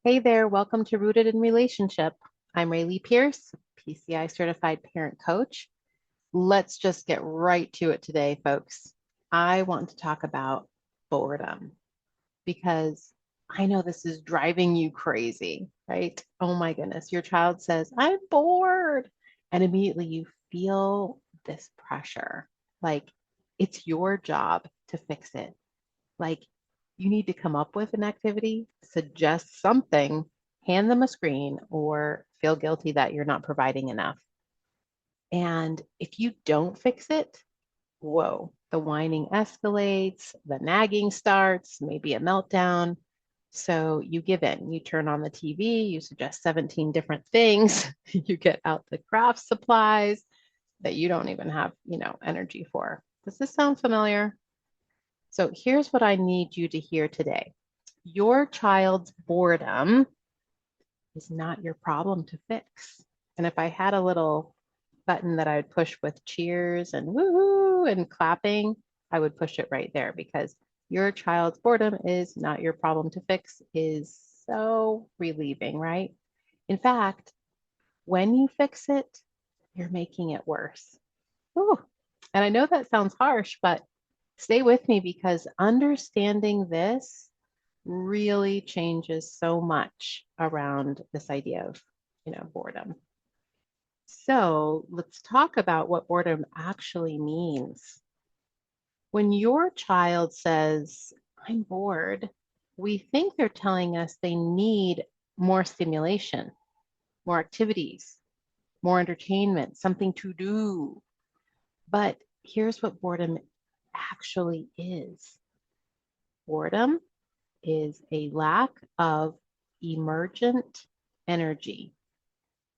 Hey there, welcome to Rooted in Relationship. I'm Raelee Peirce, PCI certified parent coach. Let's just get right to it today, folks. I want to talk about boredom because I know this is driving you crazy, right? Oh my goodness, your child says, I'm bored. And immediately you feel this pressure. Like it's your job to fix it. Like you need to come up with an activity, suggest something, hand them a screen, or feel guilty that you're not providing enough. And if you don't fix it, whoa, the whining escalates, the nagging starts, maybe a meltdown. So you give in, you turn on the TV, you suggest 17 different things, you get out the craft supplies that you don't even have, energy for. Does this sound familiar? So here's what I need you to hear today. Your child's boredom is not your problem to fix. And if I had a little button that I would push with cheers and woohoo and clapping, I would push it right there because your child's boredom is not your problem to fix is so relieving, right? In fact, when you fix it, you're making it worse. Ooh. And I know that sounds harsh, but stay with me because understanding this really changes so much around this idea of, boredom. So let's talk about what boredom actually means. When your child says, I'm bored, we think they're telling us they need more stimulation, more activities, more entertainment, something to do. But here's what boredom actually is. Boredom is a lack of emergent energy.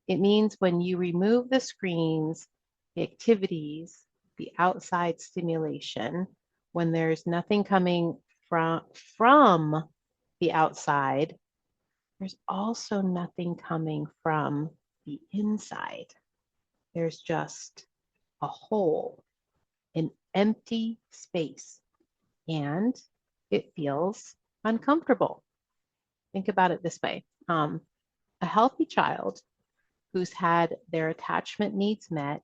It means when you remove the screens, the activities, the outside stimulation, when there's nothing coming from the outside, there's also nothing coming from the inside. There's just a hole, an empty space, and it feels uncomfortable. Think about it this way. A healthy child who's had their attachment needs met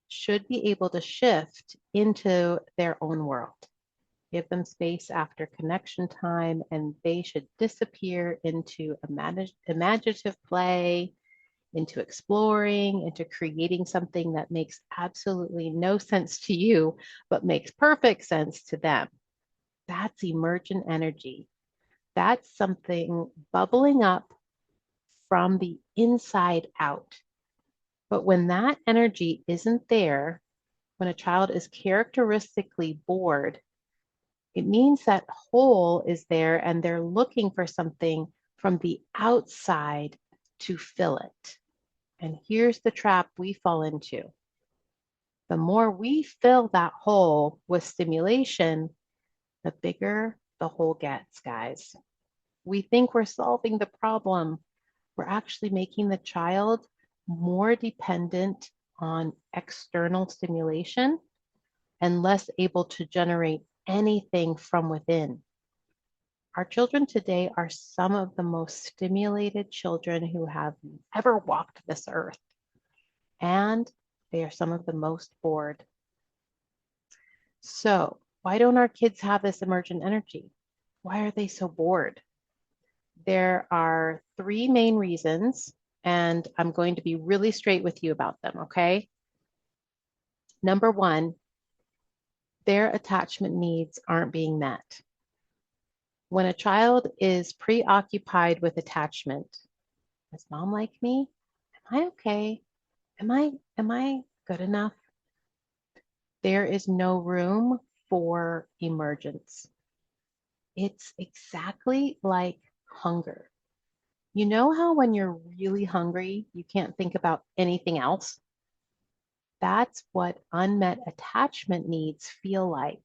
should be able to shift into their own world. Give them space after connection time, and they should disappear into imaginative play, into exploring, into creating something that makes absolutely no sense to you, but makes perfect sense to them. That's emergent energy. That's something bubbling up from the inside out. But when that energy isn't there, when a child is characteristically bored, it means that hole is there and they're looking for something from the outside to fill it. And here's the trap we fall into. The more we fill that hole with stimulation, the bigger the hole gets, guys. We think we're solving the problem. We're actually making the child more dependent on external stimulation and less able to generate anything from within. Our children today are some of the most stimulated children who have ever walked this earth, and they are some of the most bored. So, why don't our kids have this emergent energy? Why are they so bored? There are three main reasons, and I'm going to be really straight with you about them, okay? Number one, their attachment needs aren't being met. When a child is preoccupied with attachment, does mom like me? Am I okay? Am I good enough? There is no room for emergence. It's exactly like hunger. You know how when you're really hungry, you can't think about anything else? That's what unmet attachment needs feel like.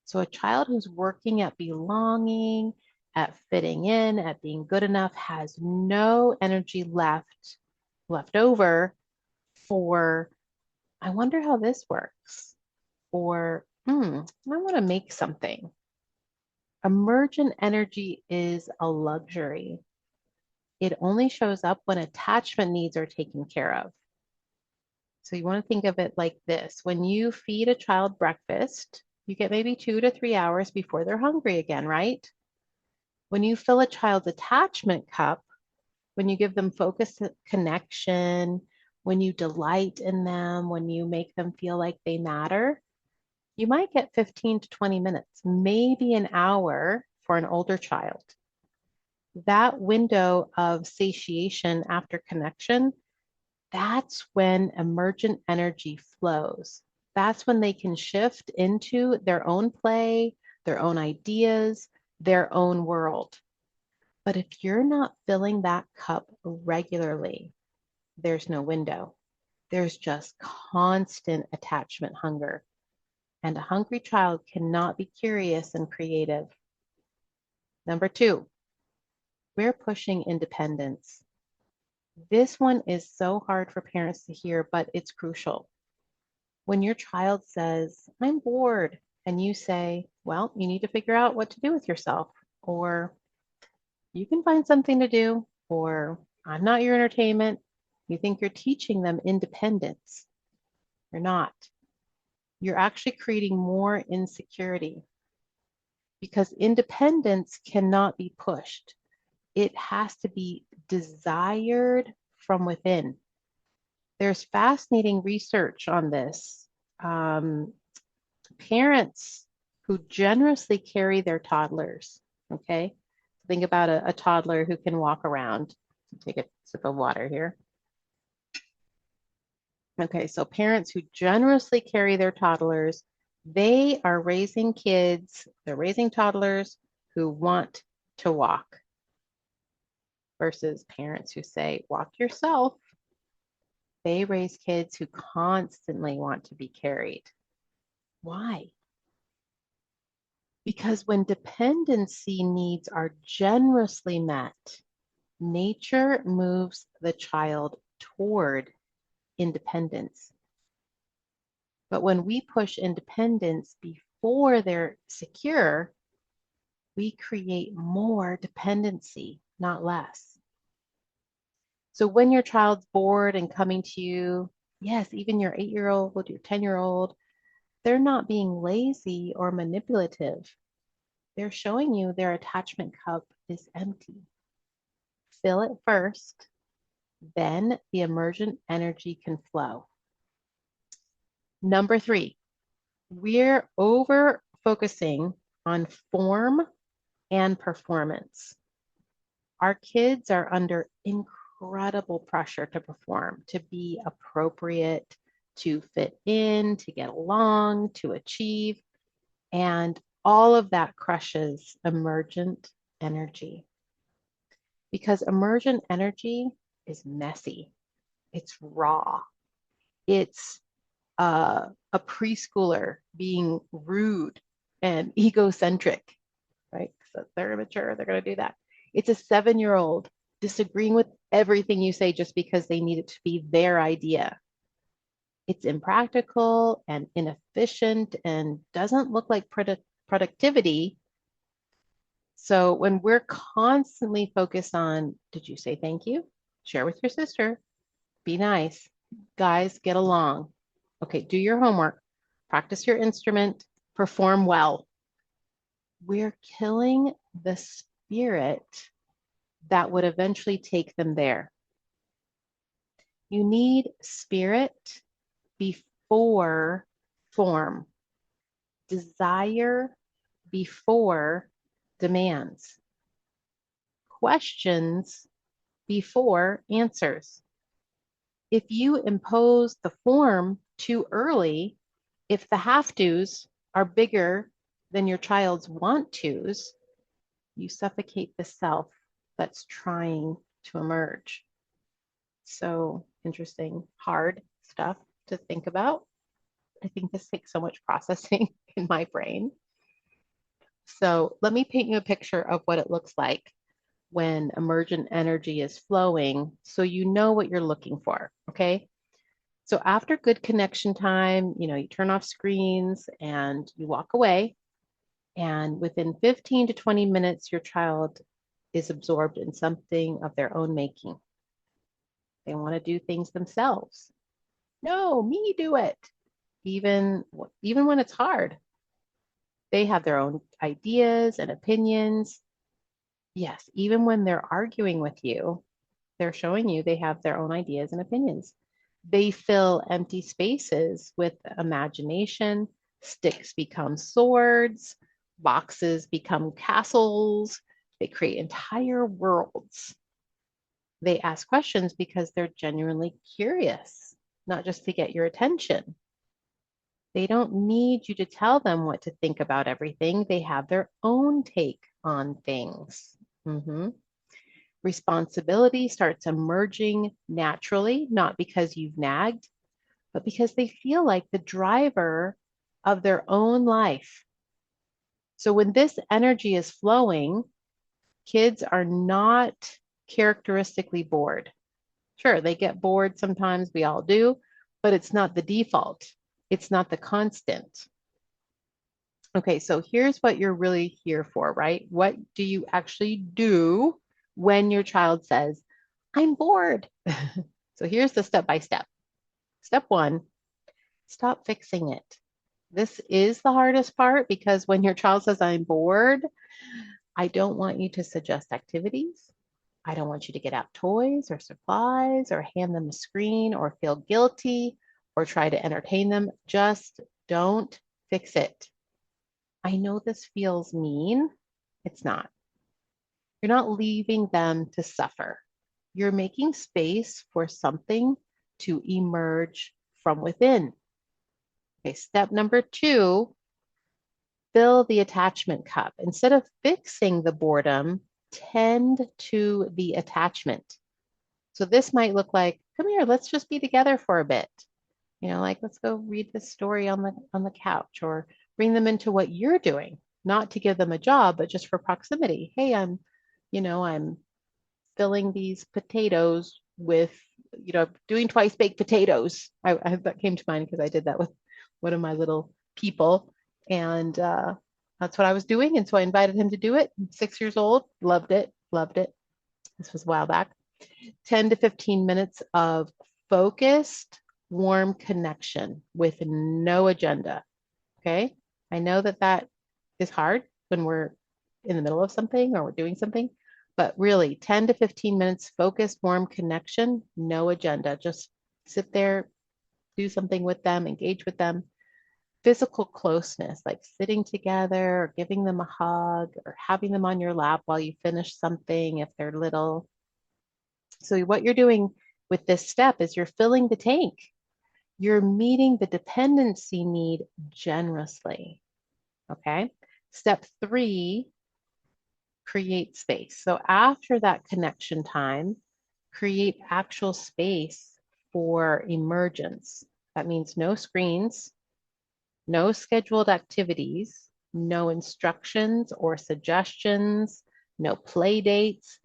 So a child who's working at belonging, at fitting in, at being good enough has no energy left over for, I wonder how this works. Or, I want to make something. Emergent energy is a luxury. It only shows up when attachment needs are taken care of. So you want to think of it like this. When you feed a child breakfast, you get maybe 2 to 3 hours before they're hungry again, right? When you fill a child's attachment cup, when you give them focused connection, when you delight in them, when you make them feel like they matter, you might get 15 to 20 minutes, maybe an hour for an older child. That window of satiation after connection, that's when emergent energy flows. That's when they can shift into their own play, their own ideas, their own world. But if you're not filling that cup regularly, there's no window. There's just constant attachment hunger. And a hungry child cannot be curious and creative. Number 2, we're pushing independence. This one is so hard for parents to hear, but it's crucial. When your child says, I'm bored, and you say, well, you need to figure out what to do with yourself, or you can find something to do, or I'm not your entertainment, you think you're teaching them independence. You're not. You're actually creating more insecurity because independence cannot be pushed. It has to be desired from within. There's fascinating research on this. Parents who generously carry their toddlers, okay? Think about a toddler who can walk around. Take a sip of water here. Okay, so parents who generously carry their toddlers, they are raising kids, they're raising toddlers who want to walk versus parents who say, walk yourself. They raise kids who constantly want to be carried. Why? Because when dependency needs are generously met, nature moves the child toward independence. But when we push independence before they're secure, we create more dependency, not less. So when your child's bored and coming to you, yes, even your 8-year-old, your 10-year-old, they're not being lazy or manipulative. They're showing you their attachment cup is empty. Fill it first, then the emergent energy can flow. Number 3, we're over focusing on form and performance. Our kids are under incredible pressure to perform, to be appropriate, to fit in, to get along, to achieve. And all of that crushes emergent energy. Because emergent energy is messy. It's raw. It's a preschooler being rude and egocentric, right? So they're immature, they're going to do that. It's a 7-year-old disagreeing with everything you say just because they need it to be their idea. It's impractical and inefficient and doesn't look like productivity. So when we're constantly focused on, did you say thank you? Share with your sister. Be nice. Guys, get along. Okay, do your homework. Practice your instrument. Perform well. We're killing the spirit that would eventually take them there. You need spirit before form, desire before demands, questions before answers. If you impose the form too early, if the have tos are bigger than your child's want tos, you suffocate the self that's trying to emerge. So interesting, hard stuff to think about. I think this takes so much processing in my brain. So let me paint you a picture of what it looks like when emergent energy is flowing so you know what you're looking for, okay? So after good connection time, you turn off screens and you walk away. And within 15 to 20 minutes, your child is absorbed in something of their own making. They want to do things themselves. No, me do it. Even when it's hard, they have their own ideas and opinions. Yes, even when they're arguing with you, they're showing you they have their own ideas and opinions. They fill empty spaces with imagination. Sticks become swords, boxes become castles. They create entire worlds. They ask questions because they're genuinely curious, not just to get your attention. They don't need you to tell them what to think about everything. They have their own take on things. Mhm. Responsibility starts emerging naturally, not because you've nagged, but because they feel like the driver of their own life. So when this energy is flowing, kids are not characteristically bored. Sure, they get bored sometimes, we all do, but it's not the default. It's not the constant. Okay, so here's what you're really here for, right? What do you actually do when your child says, I'm bored? So here's the step by step. Step one, stop fixing it. This is the hardest part because when your child says, I'm bored, I don't want you to suggest activities. I don't want you to get out toys or supplies or hand them a screen or feel guilty or try to entertain them. Just don't fix it. I know this feels mean. It's not. You're not leaving them to suffer. You're making space for something to emerge from within. Okay, step number two, fill the attachment cup. Instead of fixing the boredom, tend to the attachment. So this might look like, come here, let's just be together for a bit. Like let's go read this story on the couch, or bring them into what you're doing, not to give them a job, but just for proximity. Hey, I'm filling these potatoes with, doing twice baked potatoes. That came to mind because I did that with one of my little people, and that's what I was doing. And so I invited him to do it. 6 years old, loved it, loved it. This was a while back. 10 to 15 minutes of focused, warm connection with no agenda. Okay. I know that is hard when we're in the middle of something or we're doing something, but really 10 to 15 minutes focused, warm connection, no agenda. Just sit there, do something with them, engage with them. Physical closeness, like sitting together or giving them a hug or having them on your lap while you finish something if they're little. So what you're doing with this step is you're filling the tank. You're meeting the dependency need generously. Okay. Step three, create space. So after that connection time, create actual space for emergence. That means no screens, no scheduled activities, no instructions or suggestions, no play dates,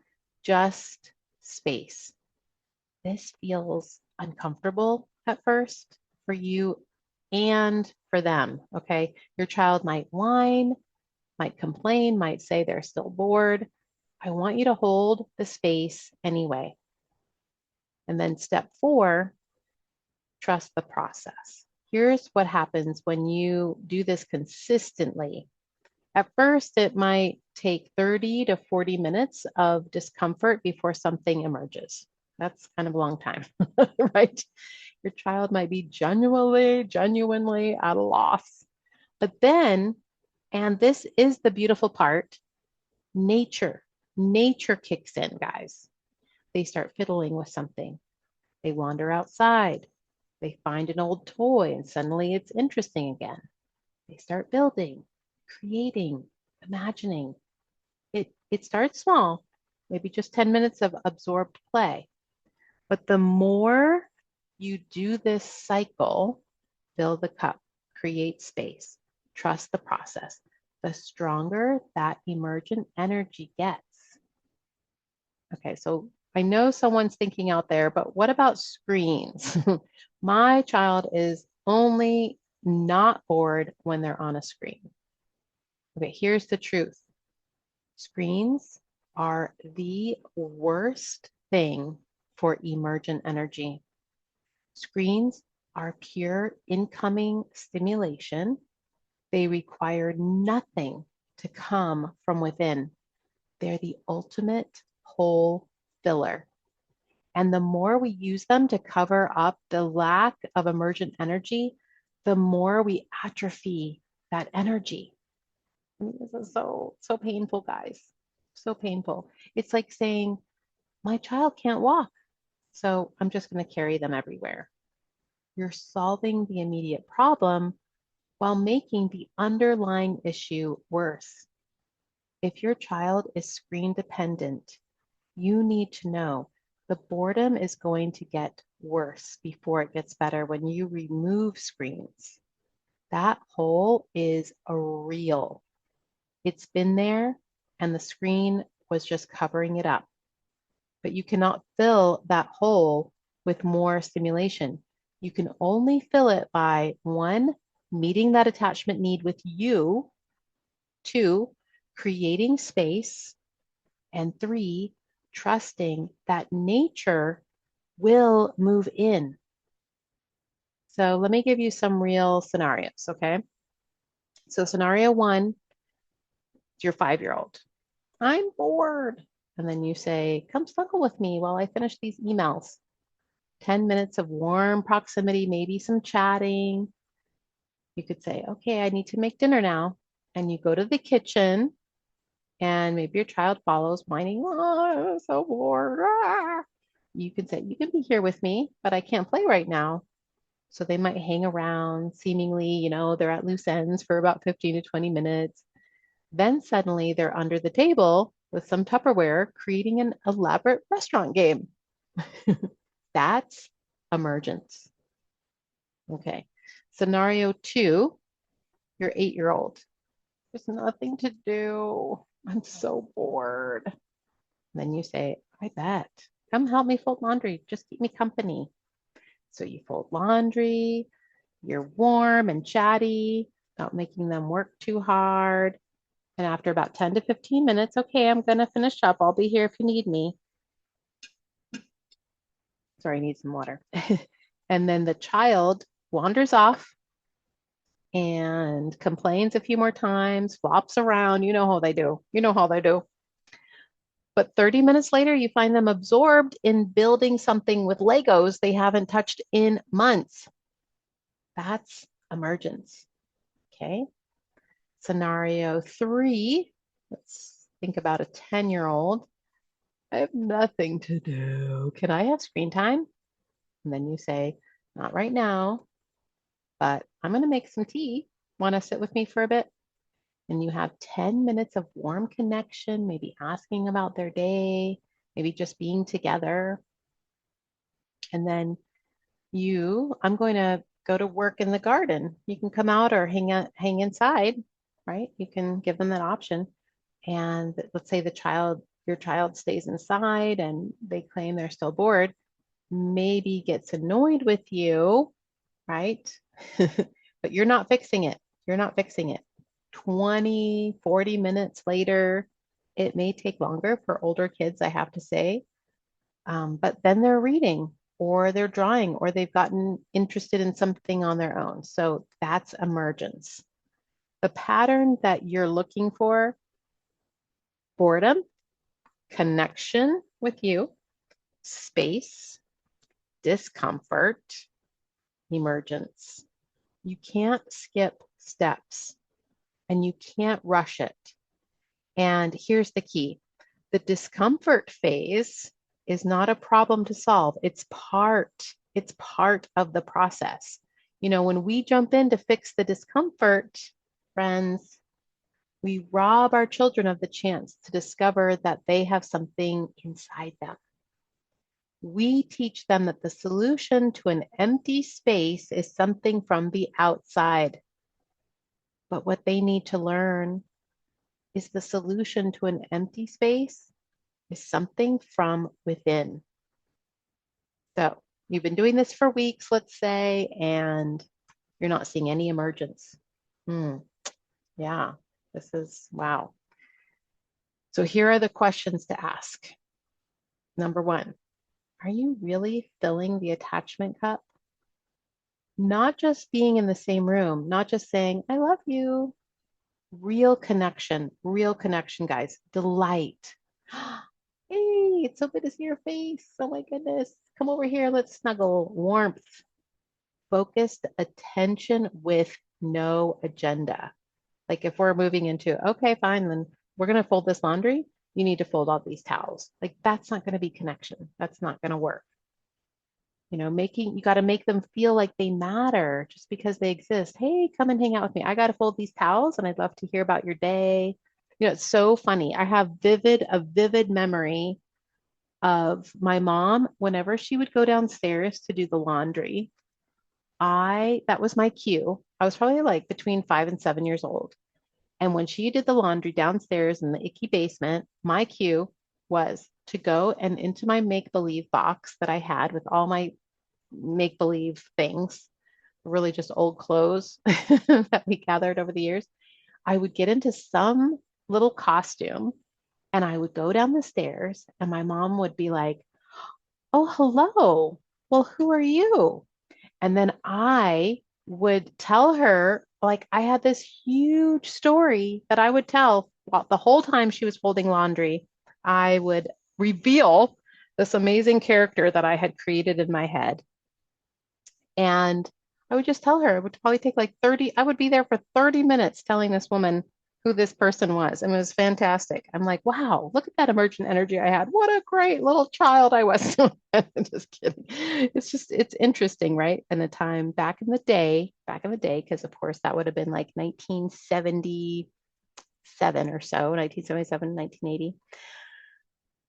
just space. This feels uncomfortable at first for you and for them. Okay. Your child might whine, might complain, might say they're still bored. I want you to hold the space anyway. And then step four, trust the process. Here's what happens when you do this consistently. At first, it might take 30 to 40 minutes of discomfort before something emerges. That's kind of a long time, right? Your child might be genuinely at a loss. But then, and this is the beautiful part, nature kicks in, guys. They start fiddling with something. They wander outside. They find an old toy and suddenly it's interesting again. They start building, creating, imagining. It starts small, maybe just 10 minutes of absorbed play. But the more you do this cycle, fill the cup, create space, trust the process, the stronger that emergent energy gets. Okay, so I know someone's thinking out there, but what about screens? My child is only not bored when they're on a screen. Okay, here's the truth. Screens are the worst thing for emergent energy. Screens are pure incoming stimulation. They require nothing to come from within. They're the ultimate hole filler. And the more we use them to cover up the lack of emergent energy, the more we atrophy that energy. I mean, this is so painful, guys. So painful. It's like saying, my child can't walk, so I'm just going to carry them everywhere. You're solving the immediate problem while making the underlying issue worse. If your child is screen dependent, you need to know the boredom is going to get worse before it gets better when you remove screens. That hole is real. It's been there, and the screen was just covering it up. But you cannot fill that hole with more stimulation. You can only fill it by one, meeting that attachment need with you, two, creating space, and three, trusting that nature will move in. So let me give you some real scenarios, okay? So scenario one, it's your 5-year-old. I'm bored. And then you say, come snuggle with me while I finish these emails. 10 minutes of warm proximity, maybe some chatting. You could say, okay, I need to make dinner now. And you go to the kitchen and maybe your child follows whining, oh, I'm so bored. Ah. You can say, you can be here with me, but I can't play right now. So they might hang around, seemingly, they're at loose ends for about 15 to 20 minutes. Then suddenly they're under the table with some Tupperware, creating an elaborate restaurant game. That's emergence. Okay. Scenario two, your 8-year-old. There's nothing to do. I'm so bored. And then you say, I bet. Come help me fold laundry. Just keep me company. So you fold laundry. You're warm and chatty, not making them work too hard. And after about 10 to 15 minutes, okay, I'm going to finish up. I'll be here if you need me. Sorry, I need some water. And then the child wanders off and complains a few more times, flops around. You know how they do. You know how they do. But 30 minutes later, you find them absorbed in building something with Legos they haven't touched in months. That's emergence. Okay. Scenario three, let's think about a 10-year-old. I have nothing to do. Can I have screen time? And then you say, not right now, but I'm going to make some tea. Want to sit with me for a bit? And you have 10 minutes of warm connection, maybe asking about their day, maybe just being together. And then I'm going to go to work in the garden. You can come out or hang inside, right? You can give them that option. And let's say your child stays inside and they claim they're still bored, maybe gets annoyed with you, right? But you're not fixing it. You're not fixing it. 20, 40 minutes later, it may take longer for older kids, I have to say. But then they're reading or they're drawing or they've gotten interested in something on their own. So that's emergence. The pattern that you're looking for: boredom, connection with you, space, discomfort, emergence. You can't skip steps and you can't rush it. And here's the key: the discomfort phase is not a problem to solve. It's part of the process. When we jump in to fix the discomfort, friends, we rob our children of the chance to discover that they have something inside them. We teach them that the solution to an empty space is something from the outside. But what they need to learn is the solution to an empty space is something from within. So you've been doing this for weeks, let's say, and you're not seeing any emergence. Yeah, this is wow. So here are the questions to ask. Number one, are you really filling the attachment cup? Not just being in the same room, not just saying, I love you. Real connection, guys. Delight. Hey, it's so good to see your face. Oh my goodness. Come over here. Let's snuggle. Warmth. Focused attention with no agenda. Like if we're moving into, okay, fine, then we're going to fold this laundry. You need to fold all these towels. Like that's not going to be connection. That's not going to work. You got to make them feel like they matter just because they exist. Hey, come and hang out with me. I got to fold these towels and I'd love to hear about your day. It's so funny. I have a vivid memory of my mom whenever she would go downstairs to do the laundry. That was my cue. I was probably like between 5 and 7 years old. And when she did the laundry downstairs in the icky basement, my cue was to go and into my make-believe box that I had with all my make-believe things, really just old clothes that we gathered over the years. I would get into some little costume and I would go down the stairs and my mom would be like, oh, hello. Well, who are you? And then I would tell her, like, I had this huge story that I would tell the whole time she was folding laundry. I would reveal this amazing character that I had created in my head. And I would just tell her, it would probably take like 30, I would be there for 30 minutes telling this woman who this person was. And it was fantastic. I'm like, wow, look at that emergent energy I had. What a great little child I was. Just kidding. It's interesting, right? And the time back in the day, because of course that would have been like 1977 or so, 1977, 1980.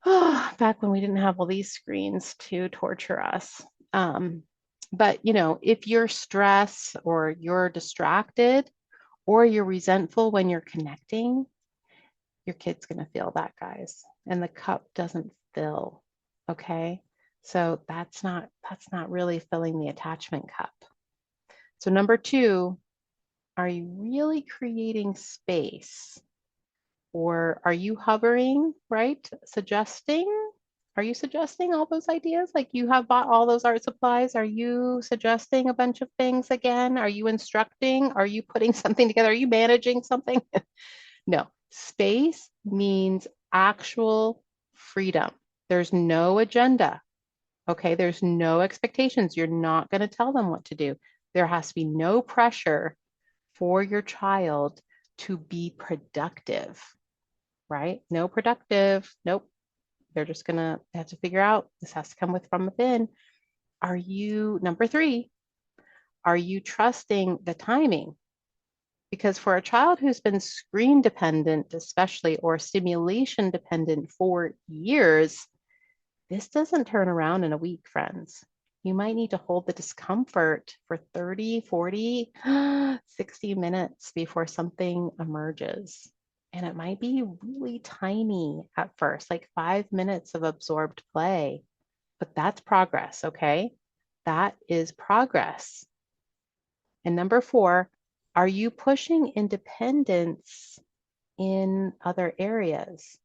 Oh, back when we didn't have all these screens to torture us. But if you're stressed or you're distracted or you're resentful when you're connecting, your kid's going to feel that, guys. And the cup doesn't fill. Okay. So that's not really filling the attachment cup. So number two, are you really creating space? Or are you hovering, right? Are you suggesting all those ideas? Like you have bought all those art supplies. Are you suggesting a bunch of things again? Are you instructing? Are you putting something together? Are you managing something? No, space means actual freedom. There's no agenda. Okay, there's no expectations. You're not going to tell them what to do. There has to be no pressure for your child to be productive, right? No productive. Nope. They're just going to have to figure out this has to come from within. Number three, are you trusting the timing? Because for a child who's been screen dependent, especially, or stimulation dependent for years, this doesn't turn around in a week, friends. You might need to hold the discomfort for 30, 40, 60 minutes before something emerges. And it might be really tiny at first, like 5 minutes of absorbed play, but that's progress, okay? That is progress. And number four, are you pushing independence in other areas?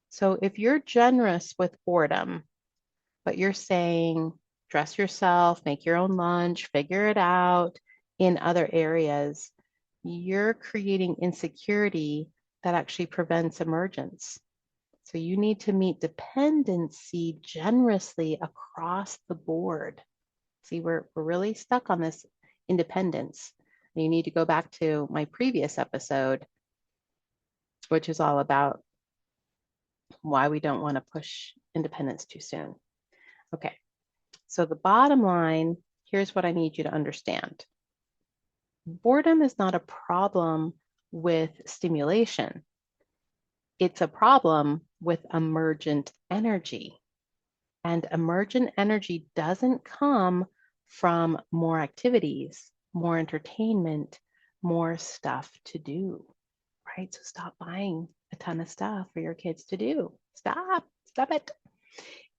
So if you're generous with boredom, but you're saying, dress yourself, make your own lunch, figure it out in other areas, you're creating insecurity that actually prevents emergence. So you need to meet dependency generously across the board. See, we're really stuck on this independence. You need to go back to my previous episode, which is all about why we don't want to push independence too soon. Okay, so the bottom line, here's what I need you to understand. Boredom is not a problem with stimulation. It's a problem with emergent energy. And emergent energy doesn't come from more activities, more entertainment, more stuff to do, right? So stop buying a ton of stuff for your kids to do. Stop it.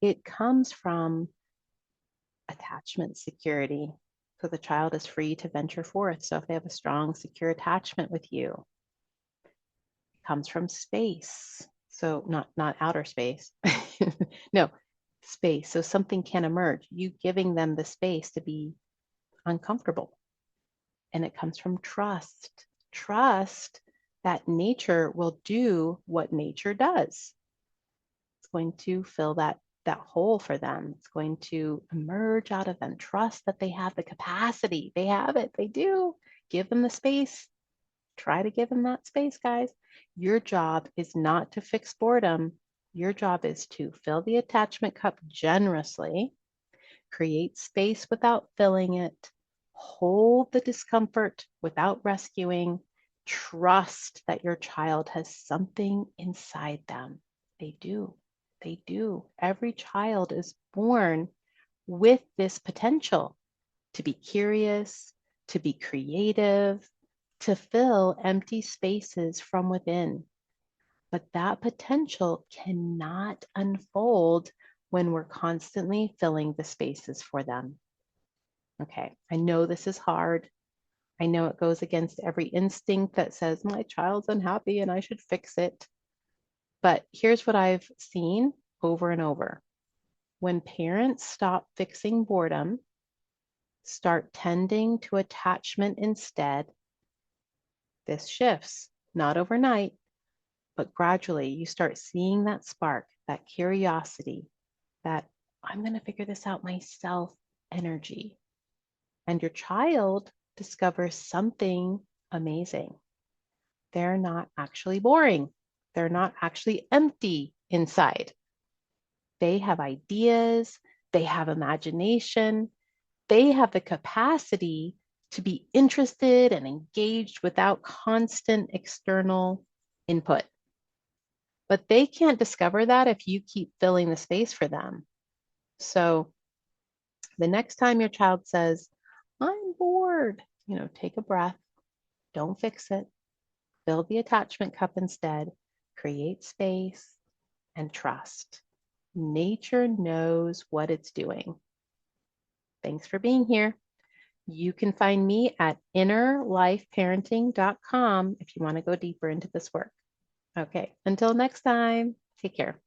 It comes from attachment security. So the child is free to venture forth. So if they have a strong, secure attachment with you, it comes from space. So not outer space. No, space. So something can emerge. You giving them the space to be uncomfortable. And it comes from trust. Trust that nature will do what nature does. It's going to fill that hole for them. It's going to emerge out of them. Trust that they have the capacity. They have it. They do. Give them the space. Try to give them that space, guys. Your job is not to fix boredom. Your job is to fill the attachment cup generously, create space without filling it, hold the discomfort without rescuing, trust that your child has something inside them. They do. They do. Every child is born with this potential to be curious, to be creative, to fill empty spaces from within. But that potential cannot unfold when we're constantly filling the spaces for them. Okay, I know this is hard. I know it goes against every instinct that says my child's unhappy and I should fix it. But here's what I've seen over and over. When parents stop fixing boredom, start tending to attachment instead, this shifts, not overnight, but gradually you start seeing that spark, that curiosity, that I'm going to figure this out myself energy. And your child discovers something amazing. They're not actually boring. They're not actually empty inside. They have ideas, they have imagination, they have the capacity to be interested and engaged without constant external input. But they can't discover that if you keep filling the space for them. So the next time your child says, I'm bored, take a breath, don't fix it, fill the attachment cup instead, create space and trust. Nature knows what it's doing. Thanks for being here. You can find me at innerlifeparenting.com if you want to go deeper into this work. Okay, until next time, take care.